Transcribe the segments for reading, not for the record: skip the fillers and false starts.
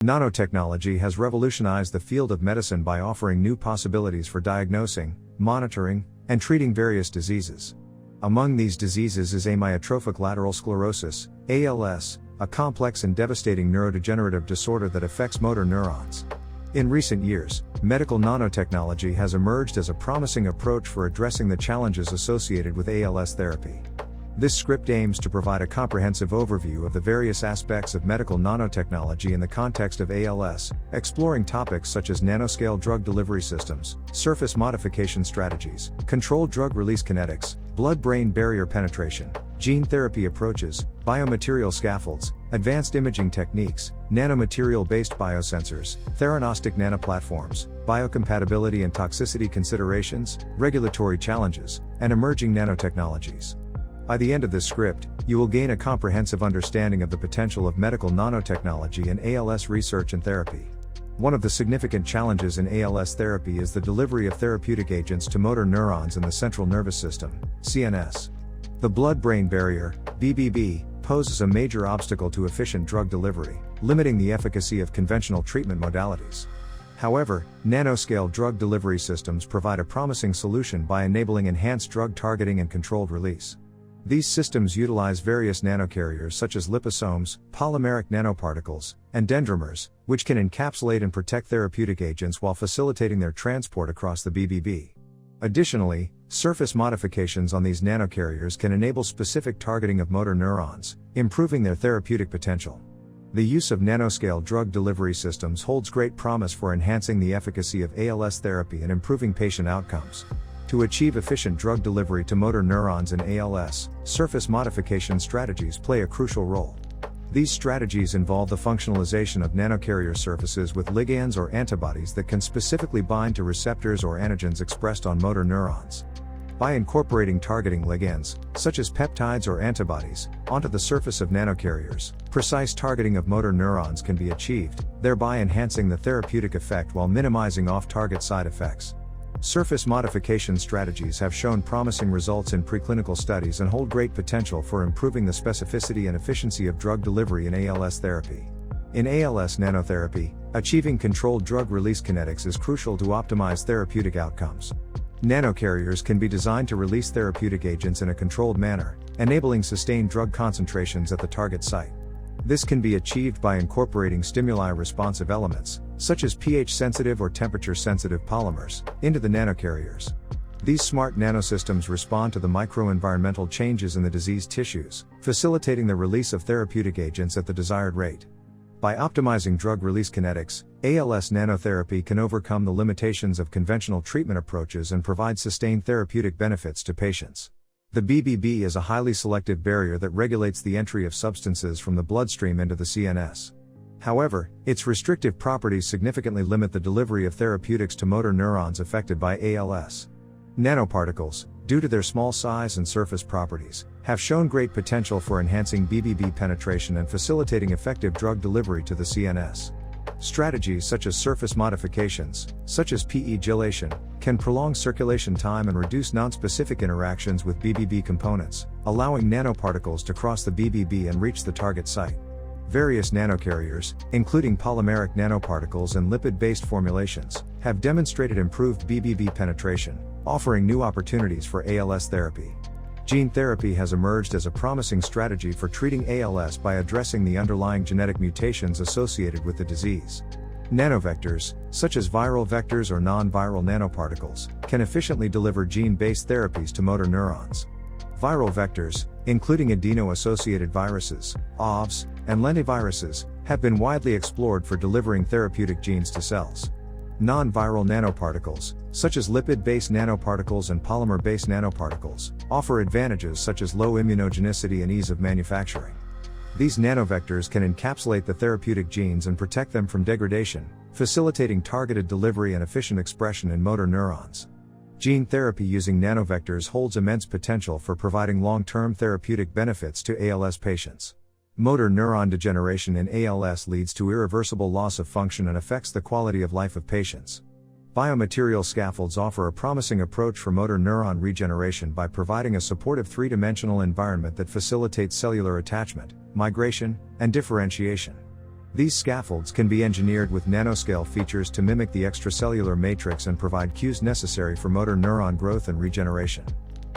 Nanotechnology has revolutionized the field of medicine by offering new possibilities for diagnosing, monitoring, and treating various diseases. Among these diseases is amyotrophic lateral sclerosis, ALS, a complex and devastating neurodegenerative disorder that affects motor neurons. In recent years, medical nanotechnology has emerged as a promising approach for addressing the challenges associated with ALS therapy. This script aims to provide a comprehensive overview of the various aspects of medical nanotechnology in the context of ALS, exploring topics such as nanoscale drug delivery systems, surface modification strategies, controlled drug release kinetics, blood-brain barrier penetration, gene therapy approaches, biomaterial scaffolds, advanced imaging techniques, nanomaterial-based biosensors, theranostic nanoplatforms, biocompatibility and toxicity considerations, regulatory challenges, and emerging nanotechnologies. By the end of this script, you will gain a comprehensive understanding of the potential of medical nanotechnology in ALS research and therapy. One of the significant challenges in ALS therapy is the delivery of therapeutic agents to motor neurons in the central nervous system, CNS. The blood-brain barrier, BBB, poses a major obstacle to efficient drug delivery, limiting the efficacy of conventional treatment modalities. However, nanoscale drug delivery systems provide a promising solution by enabling enhanced drug targeting and controlled release. These systems utilize various nanocarriers such as liposomes, polymeric nanoparticles, and dendrimers, which can encapsulate and protect therapeutic agents while facilitating their transport across the BBB. Additionally, surface modifications on these nanocarriers can enable specific targeting of motor neurons, improving their therapeutic potential. The use of nanoscale drug delivery systems holds great promise for enhancing the efficacy of ALS therapy and improving patient outcomes. To achieve efficient drug delivery to motor neurons in ALS, surface modification strategies play a crucial role. These strategies involve the functionalization of nanocarrier surfaces with ligands or antibodies that can specifically bind to receptors or antigens expressed on motor neurons. By incorporating targeting ligands, such as peptides or antibodies, onto the surface of nanocarriers, precise targeting of motor neurons can be achieved, thereby enhancing the therapeutic effect while minimizing off-target side effects. Surface modification strategies have shown promising results in preclinical studies and hold great potential for improving the specificity and efficiency of drug delivery in ALS therapy. In ALS nanotherapy, achieving controlled drug release kinetics is crucial to optimize therapeutic outcomes. Nanocarriers can be designed to release therapeutic agents in a controlled manner, enabling sustained drug concentrations at the target site. This can be achieved by incorporating stimuli-responsive elements, such as pH-sensitive or temperature-sensitive polymers, into the nanocarriers. These smart nanosystems respond to the microenvironmental changes in the diseased tissues, facilitating the release of therapeutic agents at the desired rate. By optimizing drug release kinetics, ALS nanotherapy can overcome the limitations of conventional treatment approaches and provide sustained therapeutic benefits to patients. The BBB is a highly selective barrier that regulates the entry of substances from the bloodstream into the CNS. However, its restrictive properties significantly limit the delivery of therapeutics to motor neurons affected by ALS. Nanoparticles, due to their small size and surface properties, have shown great potential for enhancing BBB penetration and facilitating effective drug delivery to the CNS. Strategies such as surface modifications, such as PE gelation, can prolong circulation time and reduce nonspecific interactions with BBB components, allowing nanoparticles to cross the BBB and reach the target site. Various nanocarriers, including polymeric nanoparticles and lipid-based formulations, have demonstrated improved BBB penetration, offering new opportunities for ALS therapy. Gene therapy has emerged as a promising strategy for treating ALS by addressing the underlying genetic mutations associated with the disease. Nanovectors, such as viral vectors or non-viral nanoparticles, can efficiently deliver gene-based therapies to motor neurons. Viral vectors, including adeno-associated viruses, OVs, and lentiviruses, have been widely explored for delivering therapeutic genes to cells. Non-viral nanoparticles, such as lipid-based nanoparticles and polymer-based nanoparticles, offer advantages such as low immunogenicity and ease of manufacturing. These nanovectors can encapsulate the therapeutic genes and protect them from degradation, facilitating targeted delivery and efficient expression in motor neurons. Gene therapy using nanovectors holds immense potential for providing long-term therapeutic benefits to ALS patients. Motor neuron degeneration in ALS leads to irreversible loss of function and affects the quality of life of patients. Biomaterial scaffolds offer a promising approach for motor neuron regeneration by providing a supportive three-dimensional environment that facilitates cellular attachment, migration, and differentiation. These scaffolds can be engineered with nanoscale features to mimic the extracellular matrix and provide cues necessary for motor neuron growth and regeneration.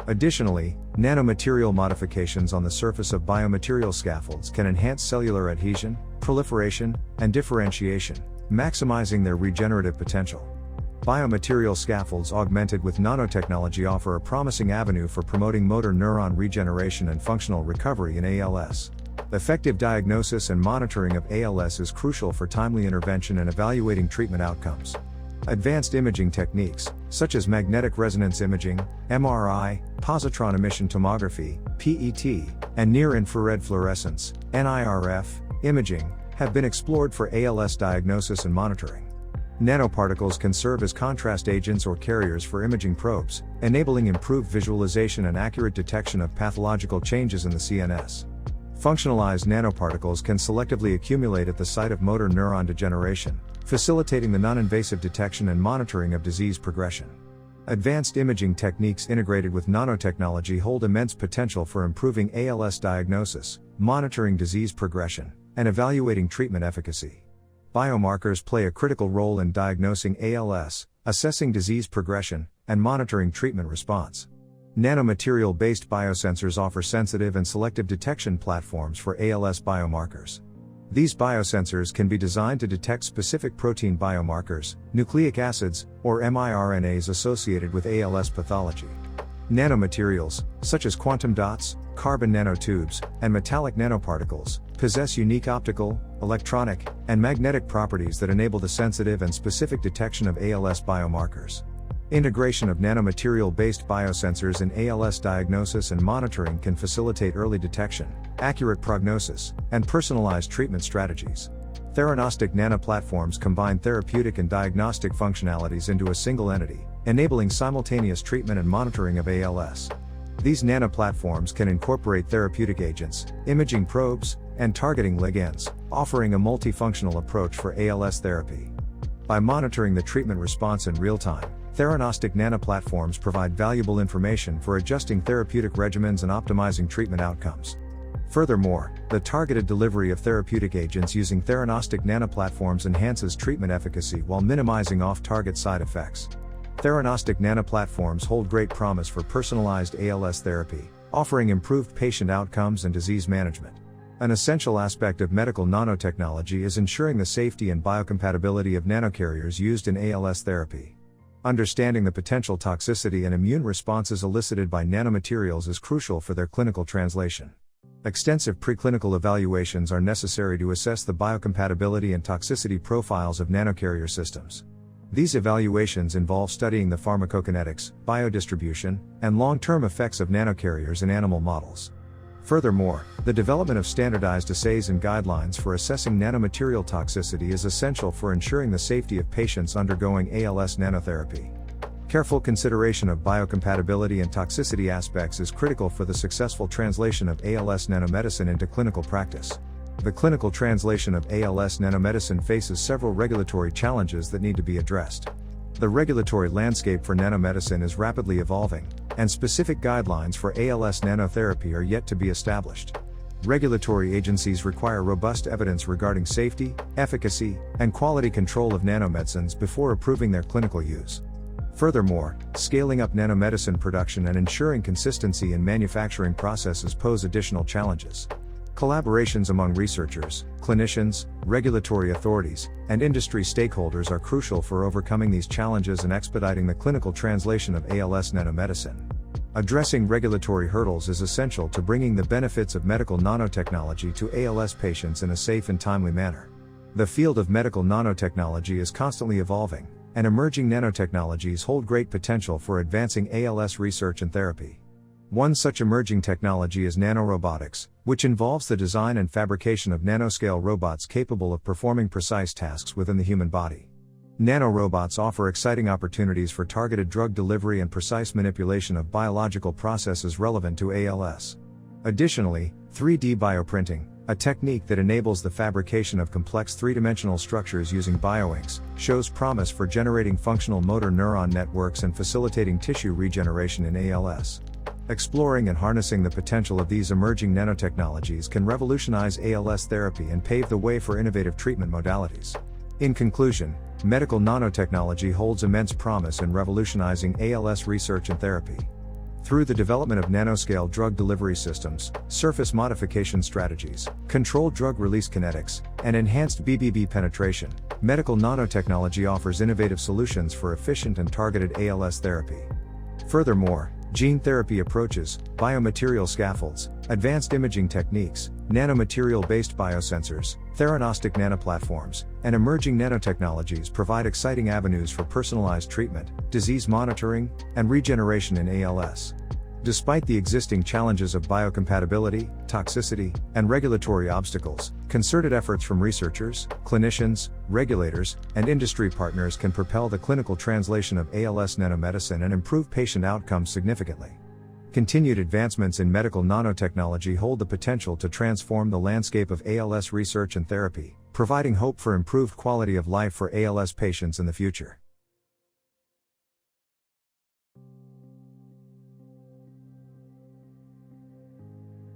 Additionally, nanomaterial modifications on the surface of biomaterial scaffolds can enhance cellular adhesion, proliferation, and differentiation, maximizing their regenerative potential. Biomaterial scaffolds augmented with nanotechnology offer a promising avenue for promoting motor neuron regeneration and functional recovery in ALS. Effective diagnosis and monitoring of ALS is crucial for timely intervention and evaluating treatment outcomes. Advanced imaging techniques, such as magnetic resonance imaging, MRI, positron emission tomography, PET, and near-infrared fluorescence, NIRF, imaging, have been explored for ALS diagnosis and monitoring. Nanoparticles can serve as contrast agents or carriers for imaging probes, enabling improved visualization and accurate detection of pathological changes in the CNS. Functionalized nanoparticles can selectively accumulate at the site of motor neuron degeneration, facilitating the non-invasive detection and monitoring of disease progression. Advanced imaging techniques integrated with nanotechnology hold immense potential for improving ALS diagnosis, monitoring disease progression, and evaluating treatment efficacy. Biomarkers play a critical role in diagnosing ALS, assessing disease progression, and monitoring treatment response. Nanomaterial-based biosensors offer sensitive and selective detection platforms for ALS biomarkers. These biosensors can be designed to detect specific protein biomarkers, nucleic acids, or miRNAs associated with ALS pathology. Nanomaterials, such as quantum dots, carbon nanotubes, and metallic nanoparticles, possess unique optical, electronic, and magnetic properties that enable the sensitive and specific detection of ALS biomarkers. Integration of nanomaterial-based biosensors in ALS diagnosis and monitoring can facilitate early detection, accurate prognosis, and personalized treatment strategies. Theranostic nanoplatforms combine therapeutic and diagnostic functionalities into a single entity, enabling simultaneous treatment and monitoring of ALS. These nanoplatforms can incorporate therapeutic agents, imaging probes, and targeting ligands, offering a multifunctional approach for ALS therapy. By monitoring the treatment response in real time, theranostic nanoplatforms provide valuable information for adjusting therapeutic regimens and optimizing treatment outcomes. Furthermore, the targeted delivery of therapeutic agents using theranostic nanoplatforms enhances treatment efficacy while minimizing off-target side effects. Theranostic nanoplatforms hold great promise for personalized ALS therapy, offering improved patient outcomes and disease management. An essential aspect of medical nanotechnology is ensuring the safety and biocompatibility of nanocarriers used in ALS therapy. Understanding the potential toxicity and immune responses elicited by nanomaterials is crucial for their clinical translation. Extensive preclinical evaluations are necessary to assess the biocompatibility and toxicity profiles of nanocarrier systems. These evaluations involve studying the pharmacokinetics, biodistribution, and long-term effects of nanocarriers in animal models. Furthermore, the development of standardized assays and guidelines for assessing nanomaterial toxicity is essential for ensuring the safety of patients undergoing ALS nanotherapy. Careful consideration of biocompatibility and toxicity aspects is critical for the successful translation of ALS nanomedicine into clinical practice. The clinical translation of ALS nanomedicine faces several regulatory challenges that need to be addressed. The regulatory landscape for nanomedicine is rapidly evolving, and specific guidelines for ALS nanotherapy are yet to be established. Regulatory agencies require robust evidence regarding safety, efficacy, and quality control of nanomedicines before approving their clinical use. Furthermore, scaling up nanomedicine production and ensuring consistency in manufacturing processes pose additional challenges. Collaborations among researchers, clinicians, regulatory authorities, and industry stakeholders are crucial for overcoming these challenges and expediting the clinical translation of ALS nanomedicine. Addressing regulatory hurdles is essential to bringing the benefits of medical nanotechnology to ALS patients in a safe and timely manner. The field of medical nanotechnology is constantly evolving, and emerging nanotechnologies hold great potential for advancing ALS research and therapy. One such emerging technology is nanorobotics, which involves the design and fabrication of nanoscale robots capable of performing precise tasks within the human body. Nanorobots offer exciting opportunities for targeted drug delivery and precise manipulation of biological processes relevant to ALS. Additionally, 3D bioprinting, a technique that enables the fabrication of complex three-dimensional structures using bioinks, shows promise for generating functional motor neuron networks and facilitating tissue regeneration in ALS. Exploring and harnessing the potential of these emerging nanotechnologies can revolutionize ALS therapy and pave the way for innovative treatment modalities. In conclusion, medical nanotechnology holds immense promise in revolutionizing ALS research and therapy. Through the development of nanoscale drug delivery systems, surface modification strategies, controlled drug release kinetics, and enhanced BBB penetration, medical nanotechnology offers innovative solutions for efficient and targeted ALS therapy. Furthermore, gene therapy approaches, biomaterial scaffolds, advanced imaging techniques, nanomaterial-based biosensors, theranostic nanoplatforms, and emerging nanotechnologies provide exciting avenues for personalized treatment, disease monitoring, and regeneration in ALS. Despite the existing challenges of biocompatibility, toxicity, and regulatory obstacles, concerted efforts from researchers, clinicians, regulators, and industry partners can propel the clinical translation of ALS nanomedicine and improve patient outcomes significantly. Continued advancements in medical nanotechnology hold the potential to transform the landscape of ALS research and therapy, providing hope for improved quality of life for ALS patients in the future.